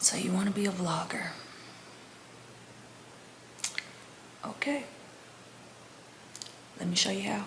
So you want to be a vlogger? Okay. Let me show you how.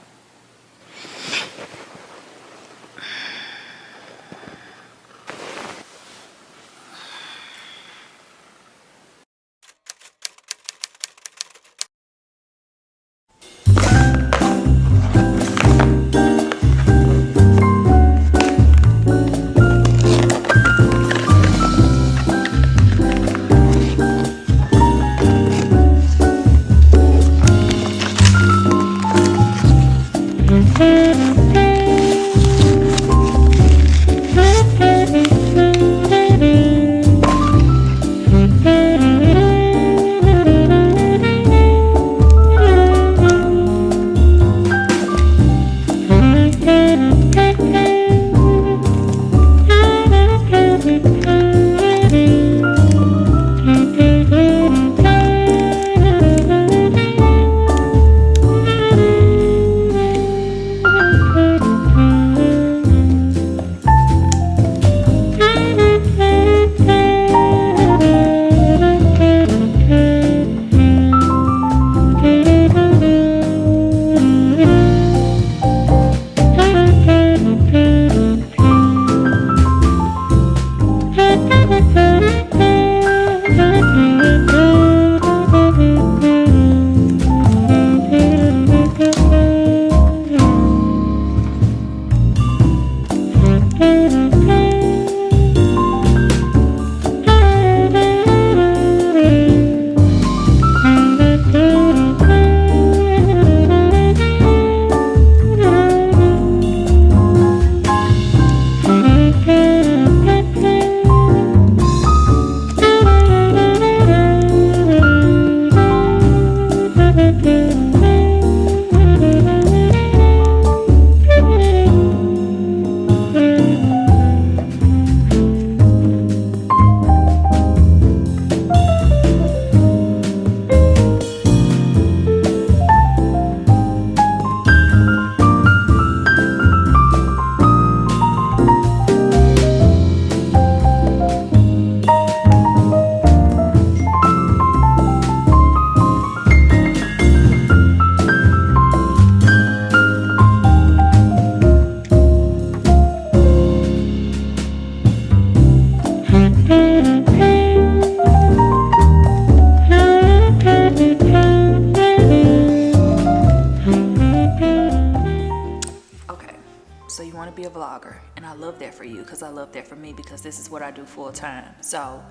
Be a vlogger, and I love that for you because I love that for me because this is what I do full time. So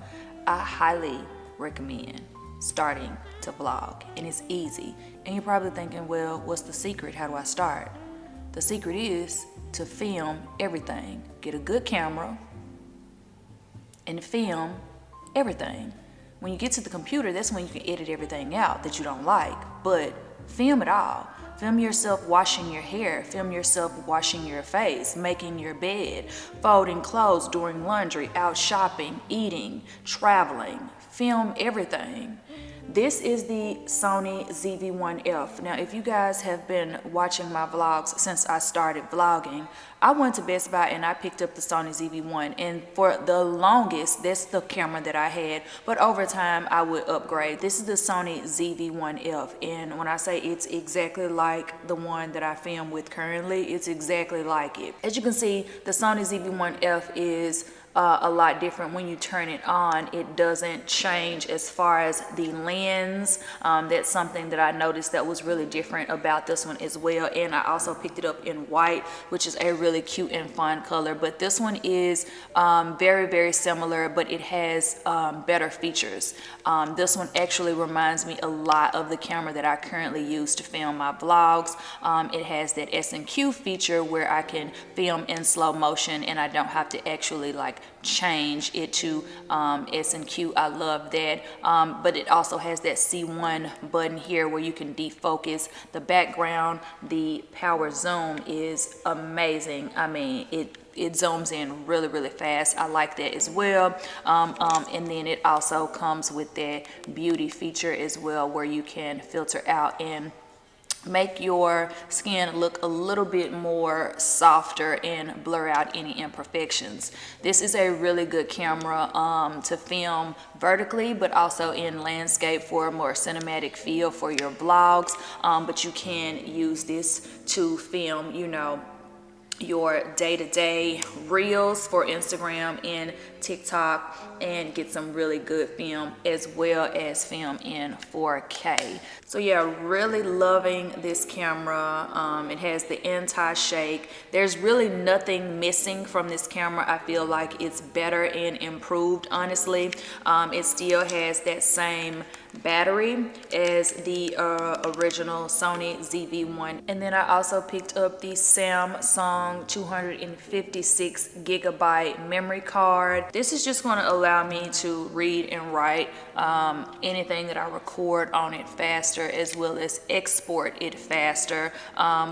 I highly recommend starting to vlog, and it's easy. And you're probably thinking, well, what's the secret? How do I start? The secret is to film everything. Get a good camera and film everything. When you get to the computer, that's when you can edit everything out that you don't like, but film it all. Film yourself washing your hair, film yourself washing your face, making your bed, folding clothes, doing laundry, out shopping, eating, traveling. Film everything. This is the Sony ZV-1F. Now, if you guys have been watching my vlogs since I started vlogging, I went to Best Buy and I picked up the Sony ZV-1, and for the longest, that's the camera that I had, but over time, I would upgrade. This is the Sony ZV-1F, and when I say it's exactly like the one that I film with currently, it's exactly like it. As you can see, the Sony ZV-1F is a lot different when you turn it on. It doesn't change as far as the lens. That's something that I noticed that was really different about this one as well. And I also picked it up in white, which is a really cute and fun color. But this one is very, very similar, but it has better features. This one actually reminds me a lot of the camera that I currently use to film my vlogs. It has that S&Q feature where I can film in slow motion and I don't have to actually like change it to S&Q. I love that. But it also has that C1 button here where you can defocus the background. The power zoom is amazing. I mean, it zooms in really, really fast. I like that as well. And then it also comes with that beauty feature as well, where you can filter out and make your skin look a little bit more softer and blur out any imperfections. This is a really good camera to film vertically, but also in landscape for a more cinematic feel for your vlogs. But you can use this to film, you know, your day-to-day reels for Instagram and TikTok and get some really good film as well as film in 4K. So yeah, really loving this camera. It has the anti-shake. There's really nothing missing from this camera. I feel like it's better and improved, honestly. It still has that same battery as the original Sony ZV-1. And then I also picked up the Samsung 256 gigabyte memory card. This is just going to allow me to read and write anything that I record on it faster, as well as export it faster,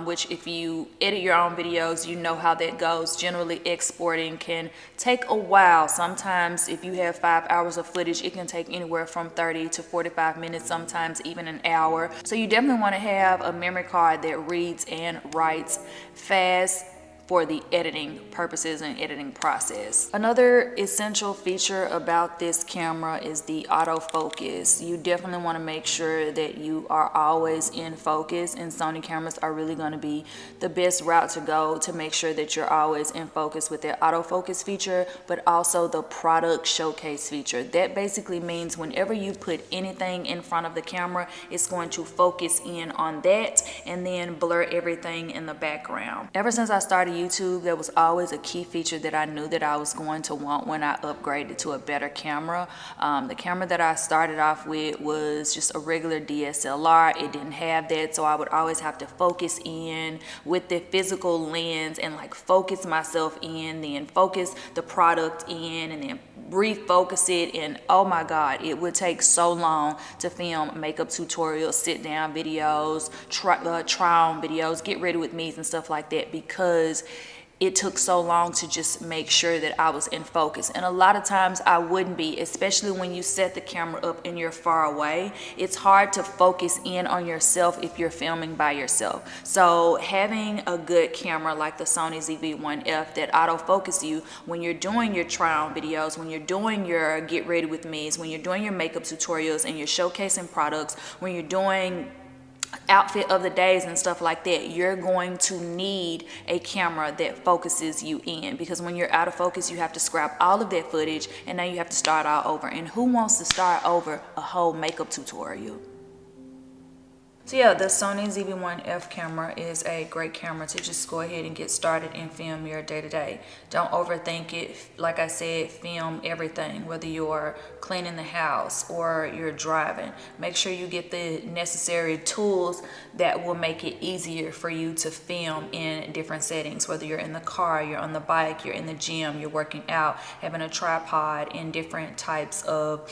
which if you edit your own videos, you know how that goes. Generally, exporting can take a while. Sometimes if you have 5 hours of footage, it can take anywhere from 30 to 45 minutes, sometimes even an hour. So you definitely want to have a memory card that reads and writes fast for the editing purposes and editing process. Another essential feature about this camera is the autofocus. You definitely want to make sure that you are always in focus, and Sony cameras are really going to be the best route to go to make sure that you're always in focus with their autofocus feature, but also the product showcase feature. That basically means whenever you put anything in front of the camera, it's going to focus in on that and then blur everything in the background. Ever since I started YouTube, there was always a key feature that I knew that I was going to want when I upgraded to a better camera. The camera that I started off with was just a regular DSLR. It didn't have that, so I would always have to focus in with the physical lens and like focus myself in, then focus the product in, and then refocus it. And oh my god, it would take so long to film makeup tutorials, sit down videos, try on videos, get ready with me's and stuff like that, because it took so long to just make sure that I was in focus. And a lot of times I wouldn't be, especially when you set the camera up and you're far away. It's hard to focus in on yourself if you're filming by yourself. So having a good camera like the Sony ZV-1F that autofocus you when you're doing your try on videos, when you're doing your get ready with me's, when you're doing your makeup tutorials and you're showcasing products, when you're doing outfit of the days and stuff like that, you're going to need a camera that focuses you in, because when you're out of focus, you have to scrap all of that footage and now you have to start all over. And who wants to start over a whole makeup tutorial? So yeah, the Sony ZV-1F camera is a great camera to just go ahead and get started and film your day-to-day. Don't overthink it. Like I said, film everything, whether you're cleaning the house or you're driving. Make sure you get the necessary tools that will make it easier for you to film in different settings, whether you're in the car, you're on the bike, you're in the gym, you're working out, having a tripod, and different types of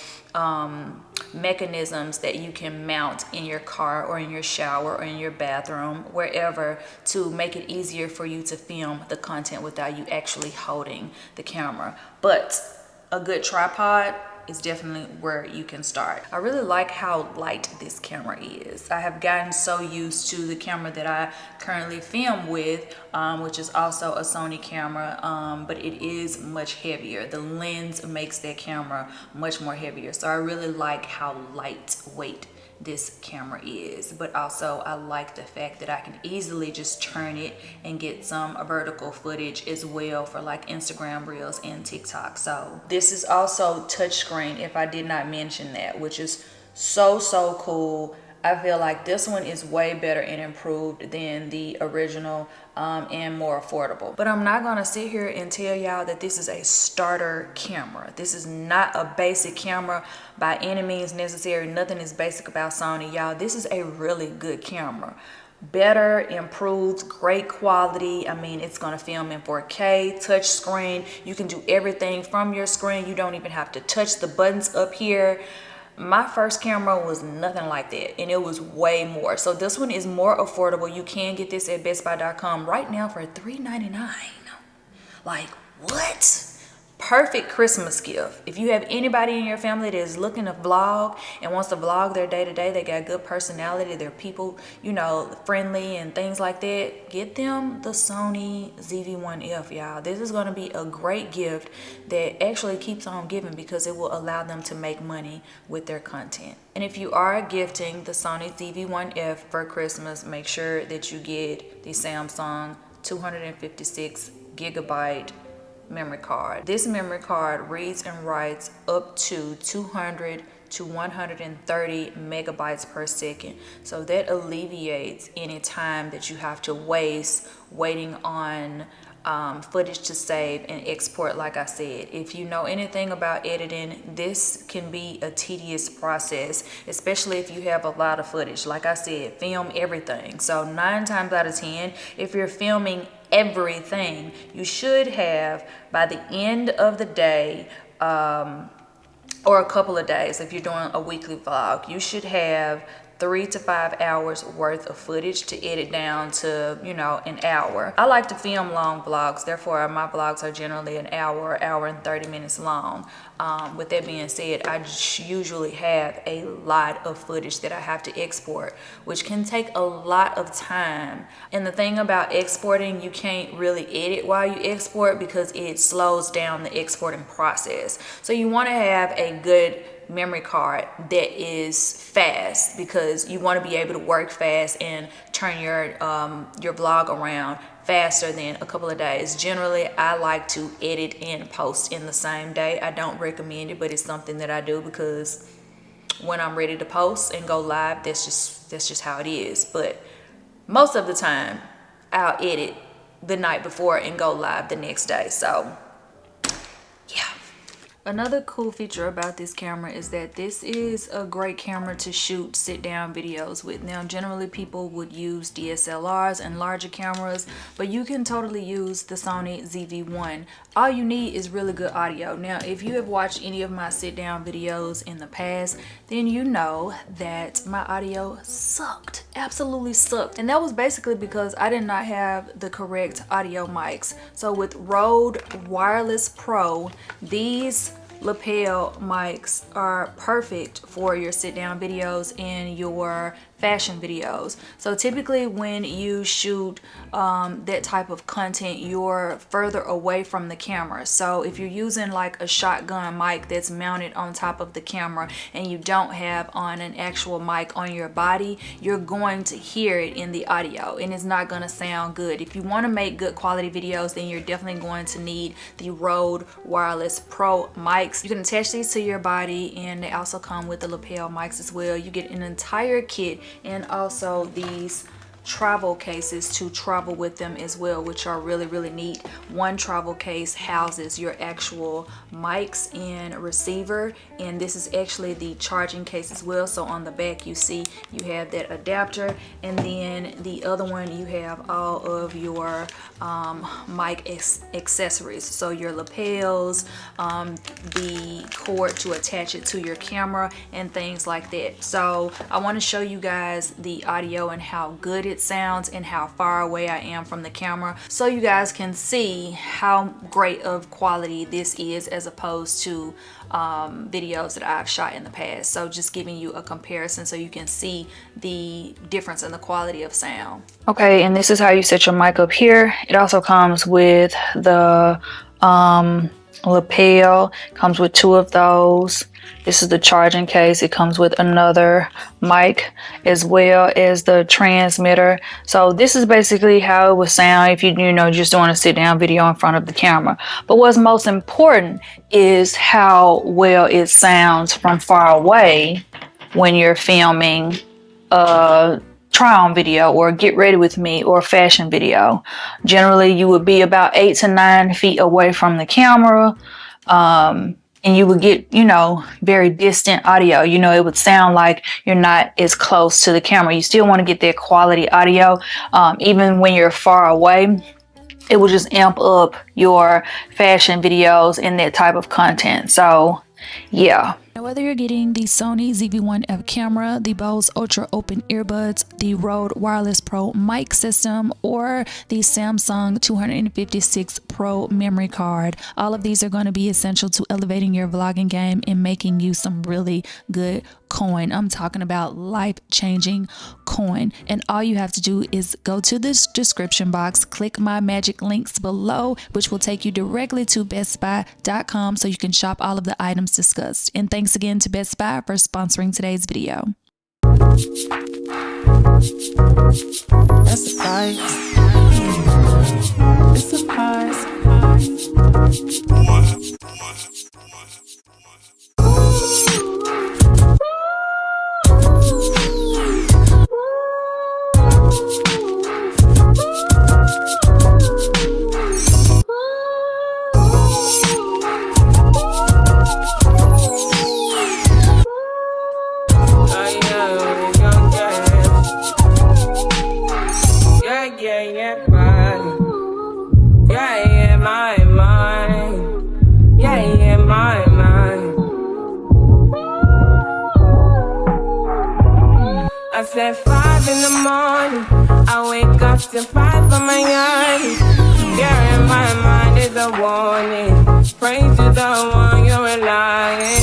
mechanisms that you can mount in your car or in your shower or in your bathroom, wherever, to make it easier for you to film the content without you actually holding the camera. But a good tripod is definitely where you can start. I really like how light this camera is. I have gotten so used to the camera that I currently film with, which is also a Sony camera, but it is much heavier. The lens makes that camera much more heavier. So I really like how lightweight this camera is. But also I like the fact that I can easily just turn it and get some vertical footage as well for like Instagram Reels and TikTok. So this is also touchscreen, if I did not mention that, which is so cool. I feel like this one is way better and improved than the original and more affordable. But I'm not gonna sit here and tell y'all that this is a starter camera. This is not a basic camera by any means necessary. Nothing is basic about Sony, y'all. This is a really good camera. Better, improved, great quality. I mean, it's gonna film in 4K, touch screen. You can do everything from your screen. You don't even have to touch the buttons up here. My first camera was nothing like that, and it was way more. So this one is more affordable. You can get this at bestbuy.com right now for $3.99. Like, what? Perfect Christmas gift. If you have anybody in your family that is looking to vlog and wants to vlog their day-to-day, they got good personality, they're people, you know, friendly and things like that, get them the Sony ZV-1F, y'all. This is going to be a great gift that actually keeps on giving because it will allow them to make money with their content. And if you are gifting the Sony ZV-1F for Christmas, make sure that you get the Samsung 256 gigabyte memory card. This memory card reads and writes up to 200 to 130 megabytes per second. So that alleviates any time that you have to waste waiting on footage to save and export. Like I said, if you know anything about editing, this can be a tedious process, especially if you have a lot of footage. Like I said, film everything. So 9 times out of 10, if you're filming everything, you should have, by the end of the day, or a couple of days, if you're doing a weekly vlog, you should have 3 to 5 hours worth of footage to edit down to, you know, an hour. I like to film long vlogs, therefore my vlogs are generally an hour and 30 minutes long. With that being said, I usually have a lot of footage that I have to export, which can take a lot of time. And the thing about exporting, you can't really edit while you export because it slows down the exporting process. So you want to have a good memory card that is fast because you want to be able to work fast and turn your vlog around faster than a couple of days. Generally, I like to edit and post in the same day. I don't recommend it, but it's something that I do because when I'm ready to post and go live, that's just how it is. But most of the time, I'll edit the night before and go live the next day. So yeah. Another cool feature about this camera is that this is a great camera to shoot sit-down videos with. Now, generally people would use DSLRs and larger cameras, but you can totally use the Sony ZV-1. All you need is really good audio. Now, if you have watched any of my sit-down videos in the past, then you know that my audio sucked, absolutely sucked. And that was basically because I did not have the correct audio mics. So with Rode Wireless Pro, these lapel mics are perfect for your sit down videos and your fashion videos. So typically when you shoot that type of content, you're further away from the camera. So if you're using like a shotgun mic that's mounted on top of the camera and you don't have on an actual mic on your body, you're going to hear it in the audio and it's not going to sound good. If you want to make good quality videos, then you're definitely going to need the Rode Wireless Pro mics. You can attach these to your body and they also come with the lapel mics as well. You get an entire kit and also these travel cases to travel with them as well, which are really neat. One travel case houses your actual mics and receiver, and this is actually the charging case as well. So on the back you see you have that adapter, and then the other one you have all of your mic accessories, so your lapels, the cord to attach it to your camera and things like that. So I want to show you guys the audio and how good it sounds and how far away I am from the camera, so you guys can see how great of quality this is as opposed to videos that I've shot in the past. So just giving you a comparison so you can see the difference in the quality of sound. Okay, and this is how you set your mic up here. It also comes with the lapel. Comes with 2 of those. This is the charging case. It comes with another mic as well as the transmitter. So this is basically how it would sound if you just doing a sit down video in front of the camera. But what's most important is how well it sounds from far away when you're filming a try on video or get ready with me or fashion video. Generally you would be about 8 to 9 feet away from the camera, and you would get very distant audio. It would sound like you're not as close to the camera. You still want to get that quality audio, even when you're far away. It will just amp up your fashion videos and that type of content. So yeah. Now, whether you're getting the Sony ZV-1F camera, the Bose Ultra Open earbuds, the Rode Wireless Pro mic system, or the Samsung 256 Pro memory card, all of these are going to be essential to elevating your vlogging game and making you some really good coin. I'm talking about life-changing coin. And all you have to do is go to this description box, click my magic links below, which will take you directly to bestbuy.com so you can shop all of the items discussed. And thanks again to Best Buy for sponsoring today's video. That's the price. It's the price. I said 5 in the morning, I wake up to 5 for my eyes. Yeah, in my mind is a warning. Pray to the one you're relying.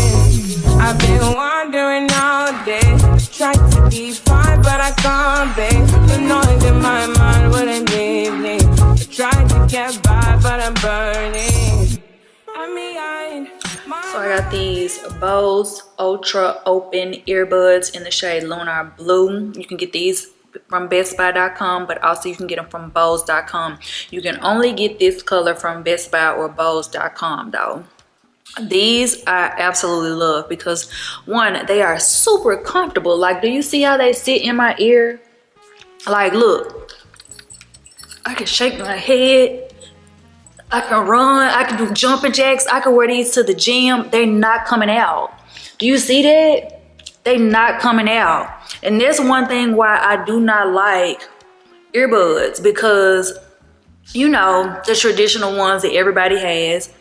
I've been wandering all day, tried to be fine, but I can't be. The noise in my mind wouldn't leave me. I tried to get by, but I'm burning. So I got these Bose Ultra Open earbuds in the shade Lunar Blue. You can get these from bestbuy.com, but also you can get them from bose.com. You can only get this color from Best Buy or bose.com though. These I absolutely love because one, they are super comfortable. Like, do you see how they sit in my ear? Like, look, I can shake my head, I can run, I can do jumping jacks, I can wear these to the gym. They're not coming out. Do you see that? They're not coming out. And that's one thing why I do not like earbuds, because the traditional ones that everybody has,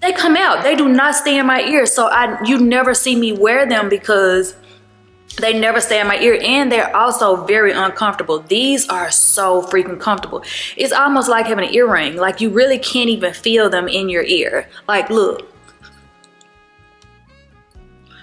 they come out. They do not stay in my ear. So you never see me wear them because they never stay in my ear, and they're also very uncomfortable. These are so freaking comfortable. It's almost like having an earring. Like, you really can't even feel them in your ear. Like, look.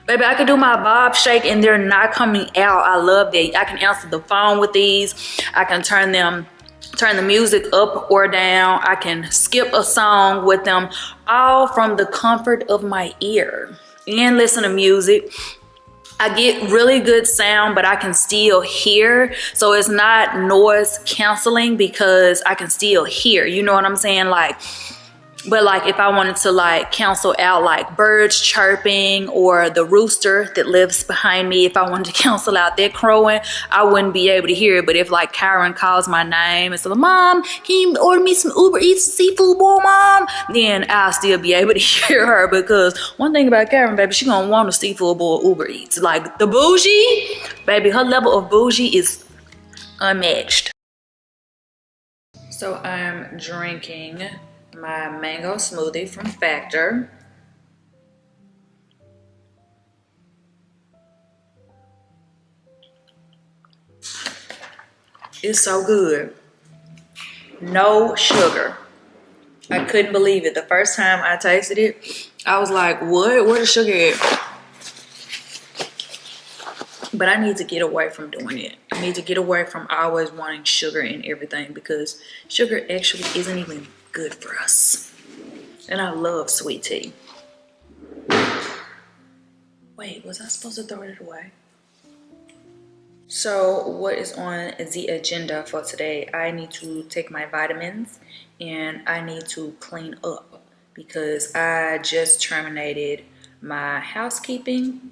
Baby, I can do my bob shake and they're not coming out. I love that. I can answer the phone with these. I can turn the music up or down. I can skip a song with them, all from the comfort of my ear, and listen to music. I get really good sound, but I can still hear. So it's not noise canceling because I can still hear. You know what I'm saying? But if I wanted to cancel out birds chirping or the rooster that lives behind me, if I wanted to cancel out that crowing, I wouldn't be able to hear it. But if Karen calls my name and says, "Mom, can you order me some Uber Eats seafood bowl, Mom?" then I'll still be able to hear her, because one thing about Karen, baby, she gonna want a seafood bowl Uber Eats. Like the bougie, baby, her level of bougie is unmatched. So I'm drinking my mango smoothie from Factor. It's so good. No sugar. I couldn't believe it. The first time I tasted it, I was like, what? Where's the sugar at? But I need to get away from doing it. I need to get away from always wanting sugar in everything, because sugar actually isn't even good for us. And I love sweet tea. Wait, was I supposed to throw it away? So what is on the agenda for today? I need to take my vitamins and I need to clean up because I just terminated my housekeeping.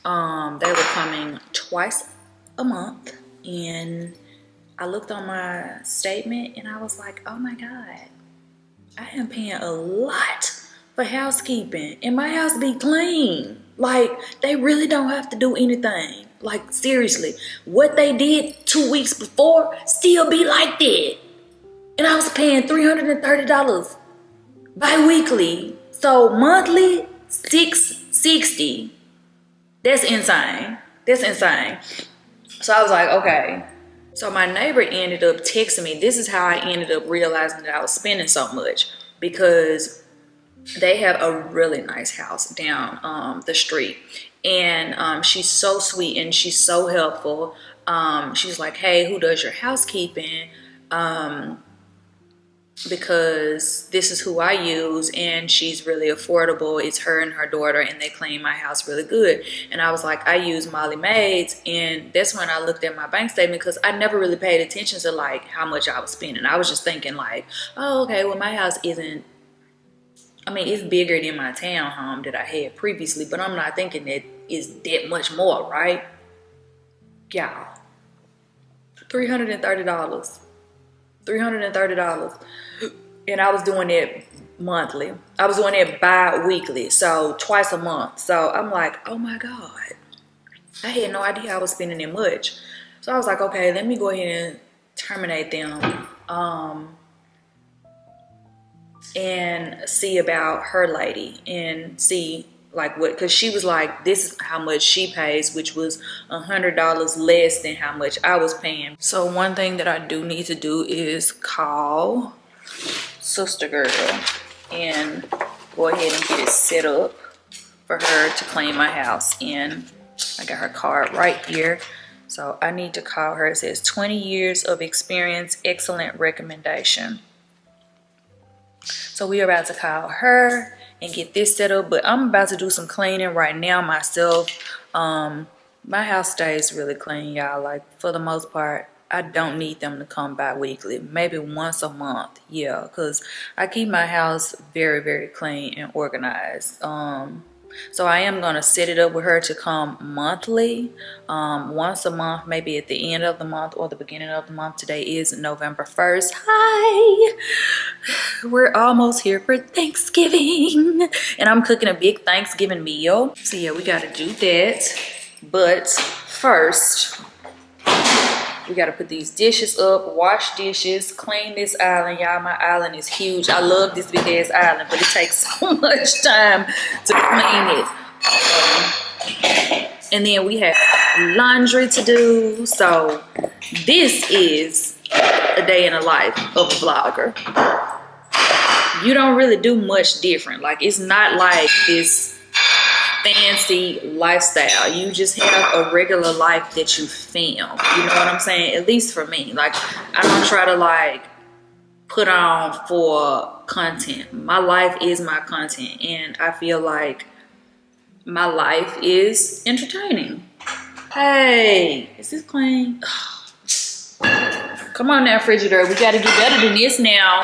They were coming twice a month and I looked on my statement and I was like, oh my God, I am paying a lot for housekeeping and my house be clean. Like, they really don't have to do anything. Like, seriously, what they did 2 weeks before still be like that. And I was paying $330 bi-weekly. So monthly, $660. That's insane. That's insane. So I was like, okay. So my neighbor ended up texting me. This is how I ended up realizing that I was spending so much, because they have a really nice house down the street, and she's so sweet and she's so helpful. She's like, hey, who does your housekeeping? Because this is who I use and she's really affordable. It's her and her daughter and they clean my house really good. And I was like, I use Molly Maids, and that's when I looked at my bank statement, because I never really paid attention to like how much I was spending. I was just thinking like, oh, okay, well my house isn't, I mean, it's bigger than my townhome that I had previously, but I'm not thinking that it's that much more, right? Y'all, $330. $330. And I was doing it monthly. I was doing it bi-weekly, so twice a month. So I'm like, oh my God. I had no idea I was spending that much. So I was like, okay, let me go ahead and terminate them. And see about her lady and see like what, because she was like, this is how much she pays, which was $100 less than how much I was paying. So one thing that I do need to do is call Sister Girl and go ahead and get it set up for her to clean my house. And I got her card right here. So I need to call her. It says 20 years of experience, excellent recommendation. So we are about to call her and get this set up, but I'm about to do some cleaning right now myself. My house stays really clean, y'all. Like, for the most part, I don't need them to come bi-weekly, maybe once a month. Yeah, because I keep my house very, very clean and organized. So I am going to set it up with her to come monthly, once a month, maybe at the end of the month or the beginning of the month. Today is November 1st. Hi! We're almost here for Thanksgiving. And I'm cooking a big Thanksgiving meal. So yeah, we got to do that. But first, we got to put these dishes up, wash dishes, clean this island. Y'all, my island is huge. I love this big ass island, but it takes so much time to clean it. And then we have laundry to do. So this is a day in the life of a vlogger. You don't really do much different. Like, it's not like this fancy lifestyle. You just have a regular life that you film. You know what I'm saying? At least for me. Like, I don't try to like put on for content. My life is my content, and I feel like my life is entertaining. Hey, is this clean? Come on now, Frigidaire. We gotta get better than this now.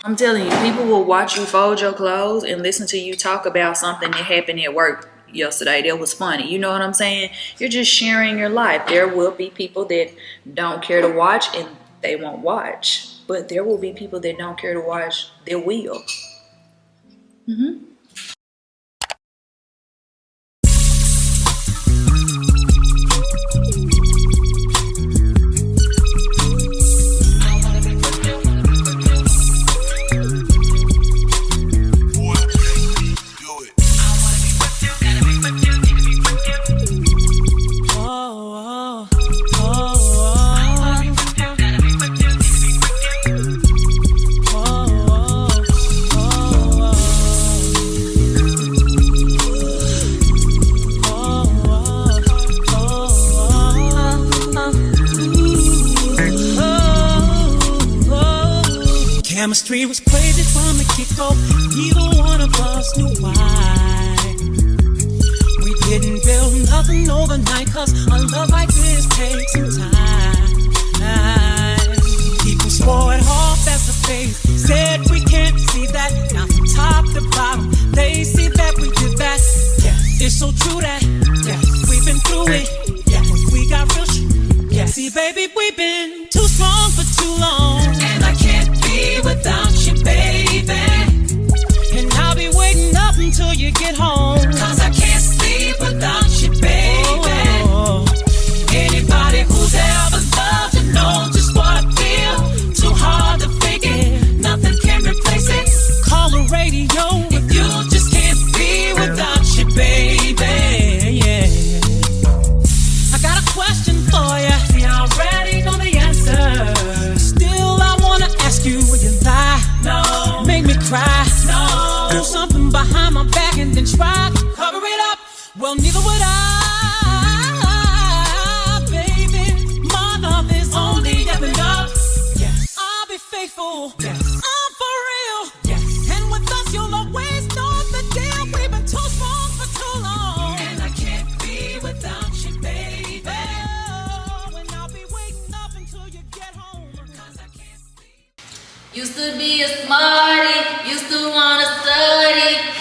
I'm telling you, people will watch you fold your clothes and listen to you talk about something that happened at work yesterday that was funny. You know what I'm saying? You're just sharing your life. There will be people that don't care to watch and they won't watch. But there will be people that don't care to watch that will. chemistry was crazy from the get-go. Neither one of us knew why. We didn't build nothing overnight, cause a love like this takes some time. People swore it off as a phase, said we can't see that. Now from top to bottom, they see that we did that. Yeah, it's so true that we've been through it. Yeah, we got real See, baby, we've been too strong for too long, and I can't be without you, baby. And I'll be waiting up until you get home, cause I can't sleep without you, baby. Anybody who's ever loved you knows just what I feel. Too hard to fake it, nothing can replace it. Call the radio if you just can't be without you, baby. Yeah. I got a question for you. See, I already know the answer. Still, I wanna ask you, will you lie? No. Make me cry? No. Do something behind my back and then try to cover it up? Well, neither would I. Faithful. Yes. I'm for real. Yes. And with us, you'll always know the deal. We've been too strong for too long, and I can't be without you, baby. Oh, and I'll be waiting up until you get home, cause I can't sleep. Used to be a smarty, used to wanna study.